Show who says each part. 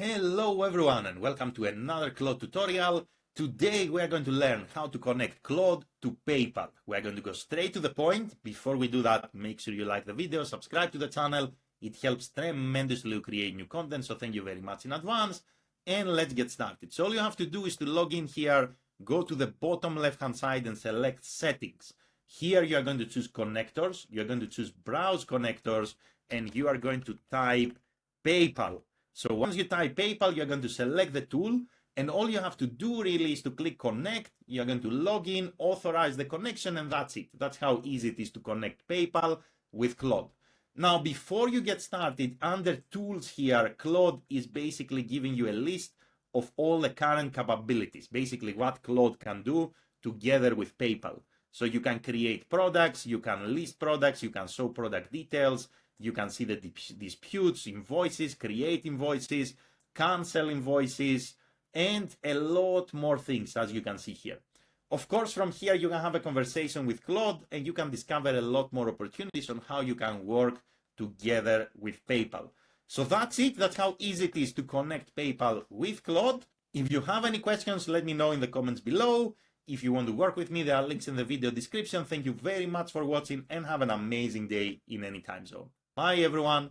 Speaker 1: Hello everyone and welcome to another Claude tutorial. Today we are going to learn how to connect Claude to PayPal. We are going to go straight to the point. Before we do that, make sure you like the video, subscribe to the channel. It helps tremendously to create new content, so thank you very much in advance. And let's get started. So all you have to do is to log in here, go to the bottom left hand side and select settings. Here you are going to choose connectors, you're going to choose browse connectors, and you are going to type PayPal. So once you type PayPal, you're going to select the tool, and all you have to do really is to click connect. You're going to log in, authorize the connection, and that's it. That's how easy it is to connect PayPal with Claude. Now, before you get started, under tools here, Claude is basically giving you a list of all the current capabilities, basically what Claude can do together with PayPal. So you can create products, you can list products, you can show product details, you can see the disputes, invoices, create invoices, cancel invoices, and a lot more things, as you can see here. Of course, from here, you can have a conversation with Claude and you can discover a lot more opportunities on how you can work together with PayPal. So that's it. That's how easy it is to connect PayPal with Claude. If you have any questions, let me know in the comments below. If you want to work with me, there are links in the video description. Thank you very much for watching and have an amazing day in any time zone. Bye, everyone.